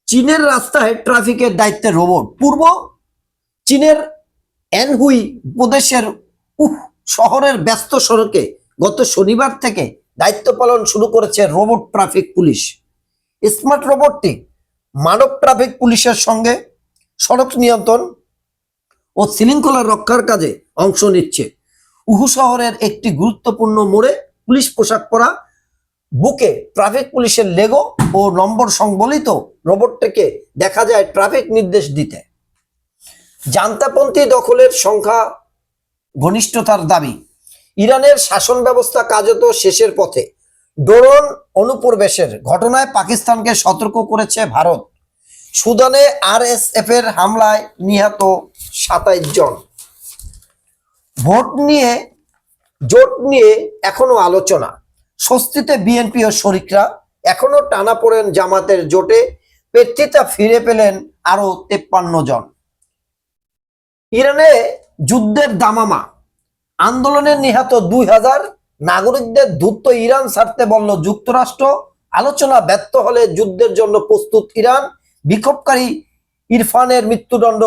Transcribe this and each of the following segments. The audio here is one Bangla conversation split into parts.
চীনের রাস্তায় ট্রাফিকের দায়িত্বে রোবট। পূর্ব চীনের অ্যানহুই প্রদেশের শহরের ব্যস্ত সড়কে গত শনিবার থেকে দায়িত্ব পালন শুরু করেছে রোবট ট্রাফিক পুলিশ। স্মার্ট রোবটটি মানব ট্রাফিক পুলিশের সঙ্গে সড়ক নিয়ন্ত্রণ ও শৃঙ্খলা রক্ষার কাজে অংশ নিচ্ছে। উহু শহরের একটি গুরুত্বপূর্ণ মোড়ে পুলিশ পোশাক পরা বুকে ট্রাফিক পুলিশের লেগো ও নম্বর সংবলিত রোবটটিকে দেখা যায় ট্রাফিক নির্দেশ দিতে। জান্তাপন্থী দখলের সংখ্যা ঘনিষ্ঠতার দাবি। ইরানের শাসন ব্যবস্থা কার্যত শেষের পথে। ড্রোন অনুপ্রবেশের ঘটনায় পাকিস্তানকে সতর্ক করেছে ভারত। সুদানে আরএসএফ এর হামলায় নিহত 27 জন। জোট নিয়ে এখনো আলোচনা। স্বস্তিতে বিএনপি ও শরিকরা, এখনো টানাপোড়েন জামাতের জোটে। প্রার্থিতা ফিরে পেলেন আরো 53 জন। ইরানে যুদ্ধের দামামা, আন্দোলনে নিহত 2000 নাগরিকদের দ্রুত ইরান ছাড়তে বলল যুক্তরাষ্ট্র। আলোচনা ব্যর্থ হলে যুদ্ধের জন্য প্রস্তুত ইরান। বিক্ষোভকারী ইরফানের মৃত্যুদণ্ড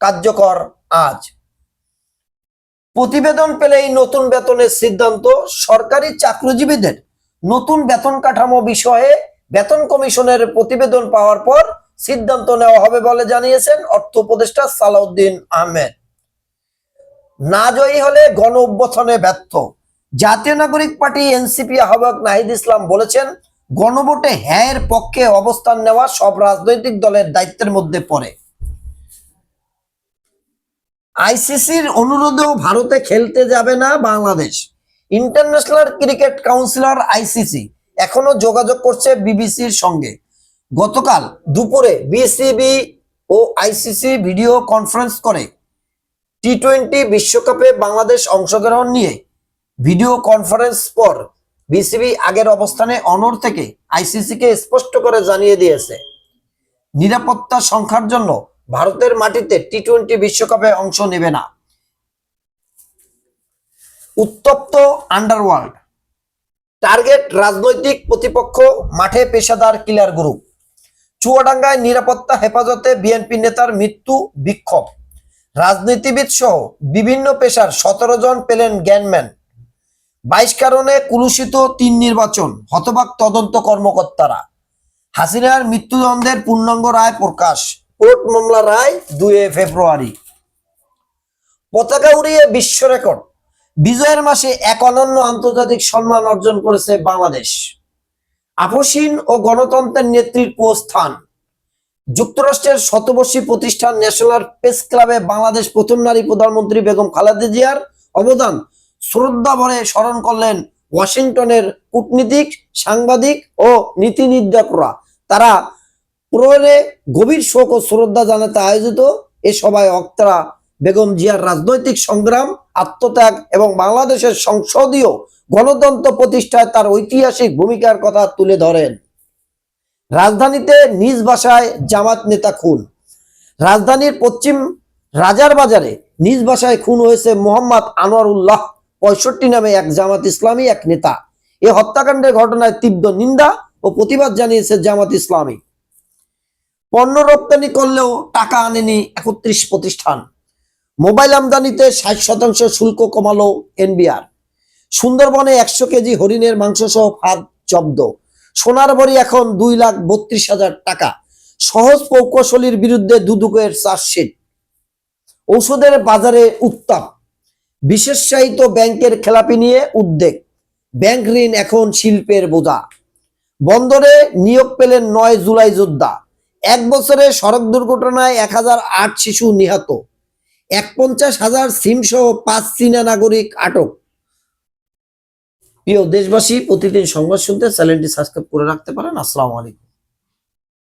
কার্যকর আজ। প্রতিবেদন পেলেই নতুন বেতনের সিদ্ধান্ত। সরকারি চাকরিজীবীদের নতুন বেতন কাঠামো বিষয়ে বেতন কমিশনের প্রতিবেদন পাওয়ার পর সিদ্ধান্ত নেওয়া হবে বলে জানিয়েছেন অর্থ উপদেষ্টা সালাউদ্দিন আহমেদ। না জয়ী হলে গণ অভ্যুত্থানে ব্যর্থ। জাতীয় নাগরিক পার্টি এনসিপি আহ্বায়ক নাহিদ ইসলাম বলেছেন, গণভোটে হ্যাঁ এর পক্ষে অবস্থান নেওয়া সব রাজনৈতিক দলের দায়িত্বের মধ্যে পড়ে। আইসিসির অনুরোধেও ভারতে খেলতে যাবে না Bangladesh. International cricket councillor ICC এখনো যোগাযোগ করছে বিবিসির সঙ্গে। গতকাল দুপুরে বিসিবি ও আইসিসি ভিডিও কনফারেন্স করে টি-20 বিশ্বকাপে বাংলাদেশ অংশগ্রহণ নিয়ে ভিডিও কনফারেন্স পর বিসিবি আগের অবস্থানে অনড় থেকে আইসিসিকে স্পষ্ট করে জানিয়ে দিয়েছে, নিরাপত্তা সংখ্যার জন্য ভারতের মাটিতে টি-20 বিশ্বকাপে অংশ নেবে না। উত্তপ্ত আন্ডারওয়ার্ল্ড, টার্গেট রাজনৈতিক প্রতিপক্ষ, মাঠে পেশাদার কিলার গ্রুপ। চুয়াডাঙ্গায় নিরাপত্তা হেফাজতে বিএনপি নেতার মৃত্যু, বিক্ষোভ। রাজনীতিবিদ সহ বিভিন্ন পেশার 17 জন পেলেন জ্ঞানম্যান। 22 কারণে কুলুষিত 3 নির্বাচন, হতবাক তদন্ত কর্মকর্তারা। হাসিনার মৃত্যুদণ্ডের পূর্ণাঙ্গ রায় প্রকাশ, কোর্ট মামলা রায় 2 ফেব্রুয়ারি। পতাকা উড়িয়ে বিশ্ব রেকর্ড, বিজয়ের মাসে এক অনন্য আন্তর্জাতিক সম্মান অর্জন করেছে বাংলাদেশ। আপসহীন ও গণতন্ত্রের নেত্রীর প্রস্থান। যুক্তরাষ্ট্রের শতবর্ষী প্রতিষ্ঠান ন্যাশনাল প্রেস ক্লাবে বাংলাদেশ প্রথম নারী প্রধানমন্ত্রী বেগম খালেদা জিয়ার অবদান শ্রদ্ধা ভরে স্মরণ করলেন ওয়াশিংটনের কূটনীতিক, সাংবাদিক ও নীতি নির্ধারকরা। তারা প্রহরে গভীর শোক ও শ্রদ্ধা জানাতে আয়োজিত এ সভায় বক্তারা বেগম জিয়ার রাজনৈতিক সংগ্রাম, আত্মত্যাগ এবং বাংলাদেশের সংসদীয় গণতন্ত্র প্রতিষ্ঠায় তার ঐতিহাসিক ভূমিকার কথা তুলে ধরেন। রাজধানীতে নিজ বাসায় জামাত নেতা খুন। রাজধানীর পশ্চিম রাজার বাজারে নিজ বাসায় খুন হয়েছে মোহাম্মদ আনোয়ারুল্লাহ 65 নামে এক জামাত ইসলামী এক নেতা। এ হত্যাকাণ্ডের ঘটনায় তীব্র নিন্দা ও প্রতিবাদ জানিয়েছে জামাত ইসলামী। পণ্য রপ্তানি করলেও টাকা আনেনি 31 প্রতিষ্ঠান। মোবাইল আমদানিতে 60% শুল্ক কমালো এনবিআর। সুন্দরবনে 100 কেজি হরিণের মাংস সহ ফাঁদ জব্দ। সোনার ভরি এখন 2,32,000 টাকা। সহজ প্রকৌশলীর বিরুদ্ধে দুদকের চার্জশিট। ঔষধের বাজারে উত্তাপ। বিশেষায়িত ব্যাংকের খেলাপি নিয়ে উদ্বেগ। ব্যাংক ঋণ এখন শিল্পের বোঝা। বন্দরে নিয়োগ পেলেন 9 জুলাই যোদ্ধা। 1 বছরে সড়ক দুর্ঘটনায় 1008 শিশু নিহত। 51,000 সিম সহ 5 চীনা নাগরিক আটক। প্রিয় দেশবাসী, প্রতিদিন সংবাদ শুনতে চ্যানেলটি সাবস্ক্রাইব করে রাখতে পারেন। আসসালামু আলাইকুম।